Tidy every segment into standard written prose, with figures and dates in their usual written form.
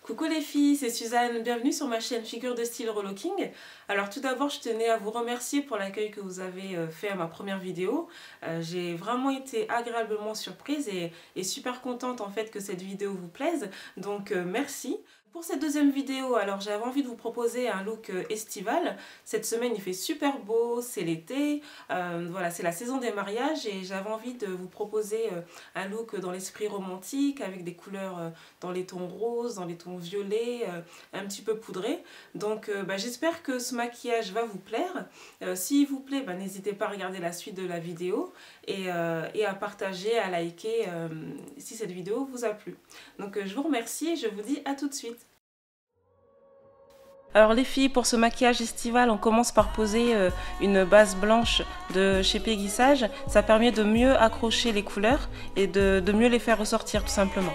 Coucou les filles, c'est Suzanne, bienvenue sur ma chaîne Figure de style relooking. Alors tout d'abord je tenais à vous remercier pour l'accueil que vous avez fait à ma première vidéo. J'ai vraiment été agréablement surprise et super contente en fait que cette vidéo vous plaise, donc merci. Pour cette deuxième vidéo, alors j'avais envie de vous proposer un look estival. Cette semaine il fait super beau, c'est l'été, voilà, c'est la saison des mariages et j'avais envie de vous proposer un look dans l'esprit romantique avec des couleurs dans les tons roses, dans les tons violets, un petit peu poudrés. Donc j'espère que ce maquillage va vous plaire. S'il vous plaît, n'hésitez pas à regarder la suite de la vidéo et à partager, à liker si cette vidéo vous a plu. Donc je vous remercie et je vous dis à tout de suite. Alors les filles, pour ce maquillage estival, on commence par poser une base blanche de chez Peggy Sage. Ça permet de mieux accrocher les couleurs et de mieux les faire ressortir tout simplement.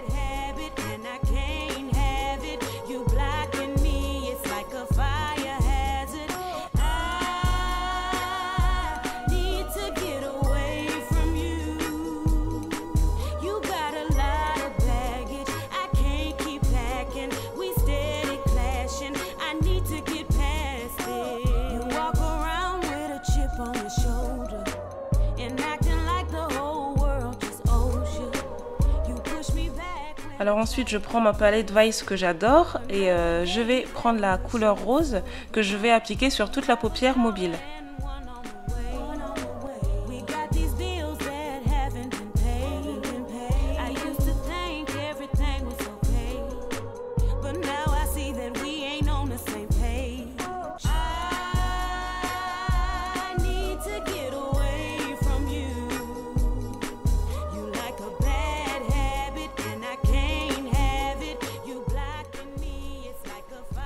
Alors ensuite je prends ma palette Vice que j'adore et je vais prendre la couleur rose que je vais appliquer sur toute la paupière mobile.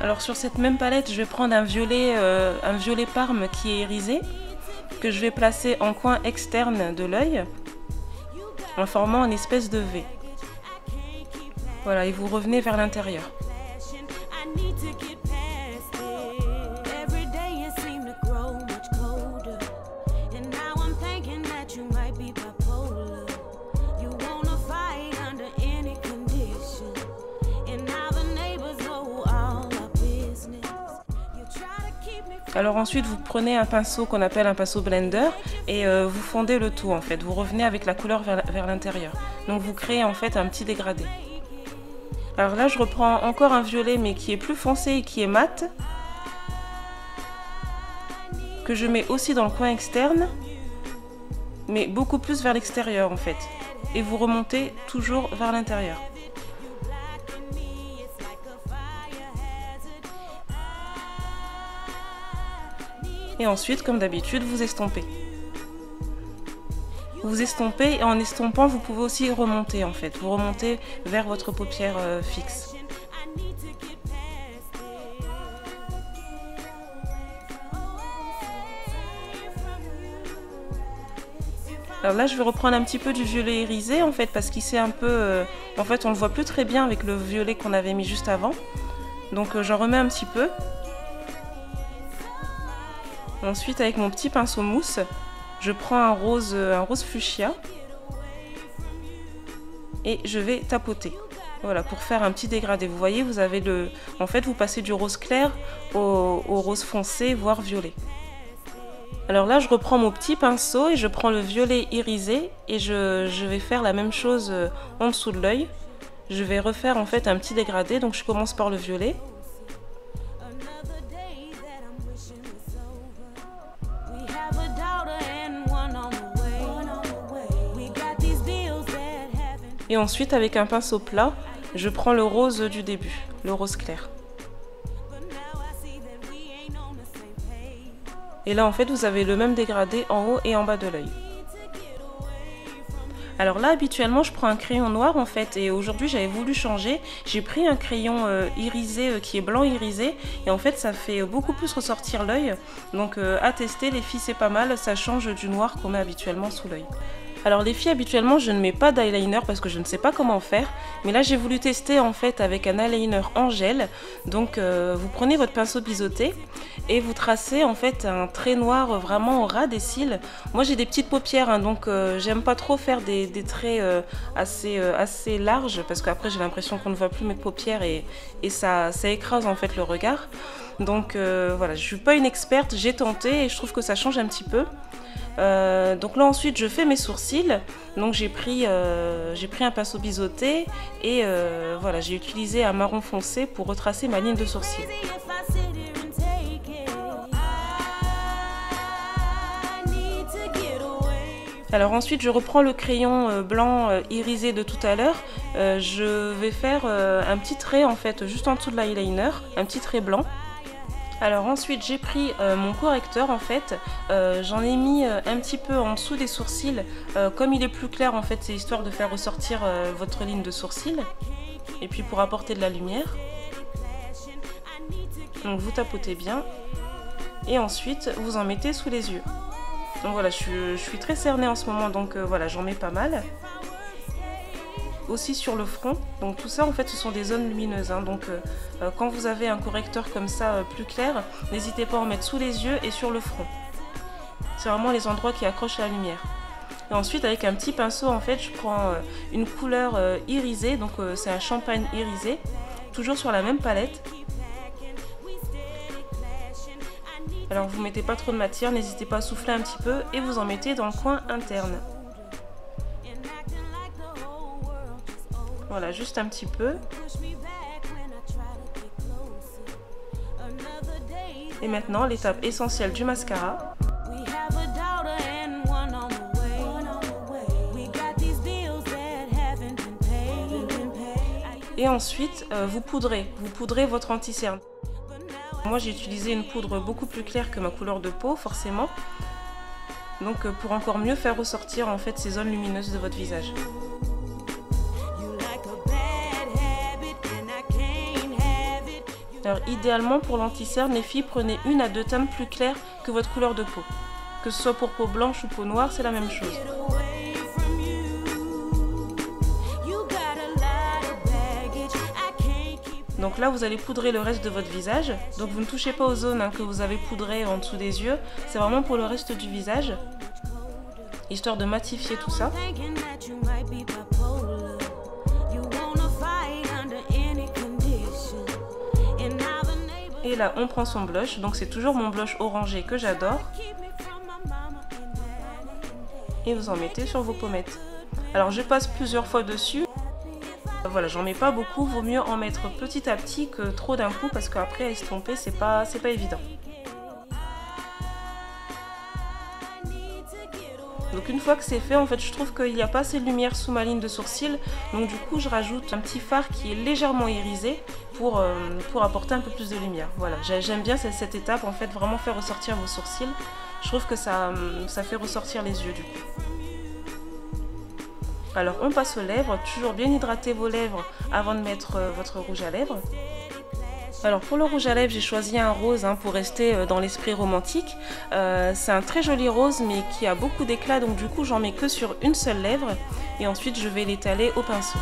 Alors sur cette même palette, je vais prendre un violet parme qui est irisé, que je vais placer en coin externe de l'œil, en formant une espèce de V. Voilà, et vous revenez vers l'intérieur. Alors ensuite vous prenez un pinceau qu'on appelle un pinceau blender et vous fondez le tout en fait, vous revenez avec la couleur vers l'intérieur. Donc vous créez en fait un petit dégradé. Alors là je reprends encore un violet mais qui est plus foncé et qui est mat, que je mets aussi dans le coin externe, mais beaucoup plus vers l'extérieur en fait. Et vous remontez toujours vers l'intérieur. Et ensuite, comme d'habitude, vous estompez. Vous estompez et en estompant, vous pouvez aussi remonter en fait. Vous remontez vers votre paupière fixe. Alors là, je vais reprendre un petit peu du violet irisé en fait parce qu'il s'est un peu... en fait, on le voit plus très bien avec le violet qu'on avait mis juste avant. Donc j'en remets un petit peu. Ensuite, avec mon petit pinceau mousse, je prends un rose fuchsia et je vais tapoter. Voilà, pour faire un petit dégradé. Vous voyez, vous avez le... En fait, vous passez du rose clair au rose foncé, voire violet. Alors là, je reprends mon petit pinceau et je prends le violet irisé et je vais faire la même chose en dessous de l'œil. Je vais refaire en fait un petit dégradé, donc je commence par le violet. Et ensuite, avec un pinceau plat, je prends le rose du début, le rose clair. Et là, en fait, vous avez le même dégradé en haut et en bas de l'œil. Alors là, habituellement, je prends un crayon noir, en fait, et aujourd'hui, j'avais voulu changer. J'ai pris un crayon irisé, qui est blanc irisé, et en fait, ça fait beaucoup plus ressortir l'œil. Donc, à tester, les filles, c'est pas mal, ça change du noir qu'on met habituellement sous l'œil. Alors les filles, habituellement je ne mets pas d'eyeliner parce que je ne sais pas comment faire, mais là j'ai voulu tester en fait avec un eyeliner en gel. Donc vous prenez votre pinceau biseauté et vous tracez en fait un trait noir vraiment au ras des cils. Moi j'ai des petites paupières hein, donc j'aime pas trop faire des traits assez larges parce qu'après j'ai l'impression qu'on ne voit plus mes paupières et ça écrase en fait le regard. Donc voilà, je suis pas une experte, j'ai tenté et je trouve que ça change un petit peu. Donc là ensuite je fais mes sourcils, donc j'ai pris un pinceau biseauté et voilà, j'ai utilisé un marron foncé pour retracer ma ligne de sourcil. Alors ensuite je reprends le crayon blanc irisé de tout à l'heure, je vais faire un petit trait en fait juste en dessous de l'eyeliner, un petit trait blanc. Alors ensuite j'ai pris mon correcteur en fait, j'en ai mis un petit peu en dessous des sourcils, comme il est plus clair en fait c'est histoire de faire ressortir votre ligne de sourcil et puis pour apporter de la lumière. Donc vous tapotez bien et ensuite vous en mettez sous les yeux. Donc voilà, je suis très cernée en ce moment donc voilà, j'en mets pas mal. Aussi sur le front, donc tout ça en fait ce sont des zones lumineuses hein. Donc quand vous avez un correcteur comme ça plus clair, n'hésitez pas à en mettre sous les yeux et sur le front. C'est vraiment les endroits qui accrochent la lumière. Et ensuite avec un petit pinceau en fait je prends une couleur irisée, donc c'est un champagne irisé, toujours sur la même palette. Alors vous mettez pas trop de matière, n'hésitez pas à souffler un petit peu et vous en mettez dans le coin interne. Voilà, juste un petit peu. Et maintenant, l'étape essentielle du mascara. Et ensuite, vous poudrez votre anti-cerne. Moi, j'ai utilisé une poudre beaucoup plus claire que ma couleur de peau, forcément. Donc, pour encore mieux faire ressortir en fait ces zones lumineuses de votre visage. Alors idéalement pour l'anti-cerne, les filles, prenez 1 à 2 teintes plus claires que votre couleur de peau. Que ce soit pour peau blanche ou peau noire, c'est la même chose. Donc là vous allez poudrer le reste de votre visage. Donc vous ne touchez pas aux zones hein, que vous avez poudrées en dessous des yeux. C'est vraiment pour le reste du visage. Histoire de matifier tout ça. Et là on prend son blush, donc c'est toujours mon blush orangé que j'adore. Et vous en mettez sur vos pommettes. Alors je passe plusieurs fois dessus. Voilà, j'en mets pas beaucoup, vaut mieux en mettre petit à petit que trop d'un coup parce qu'après à estomper c'est pas évident. Donc une fois que c'est fait, en fait je trouve qu'il n'y a pas assez de lumière sous ma ligne de sourcil, donc du coup je rajoute un petit fard qui est légèrement irisé pour apporter un peu plus de lumière. Voilà, j'aime bien cette étape, en fait vraiment faire ressortir vos sourcils. Je trouve que ça fait ressortir les yeux du coup. Alors on passe aux lèvres, toujours bien hydrater vos lèvres avant de mettre votre rouge à lèvres. Alors pour le rouge à lèvres, j'ai choisi un rose hein, pour rester dans l'esprit romantique. C'est un très joli rose mais qui a beaucoup d'éclat, donc du coup j'en mets que sur une seule lèvre et ensuite je vais l'étaler au pinceau.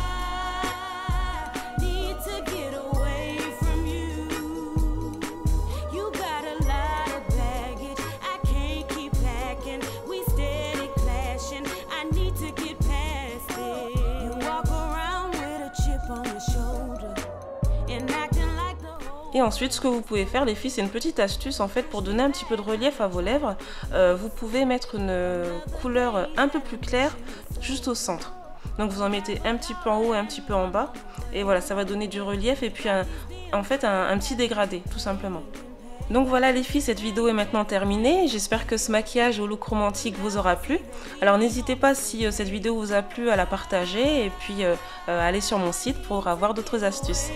Et ensuite, ce que vous pouvez faire, les filles, c'est une petite astuce en fait pour donner un petit peu de relief à vos lèvres. Vous pouvez mettre une couleur un peu plus claire juste au centre. Donc vous en mettez un petit peu en haut et un petit peu en bas. Et voilà, ça va donner du relief et puis en fait un petit dégradé, tout simplement. Donc voilà les filles, cette vidéo est maintenant terminée. J'espère que ce maquillage au look romantique vous aura plu. Alors n'hésitez pas si cette vidéo vous a plu à la partager et puis à aller sur mon site pour avoir d'autres astuces.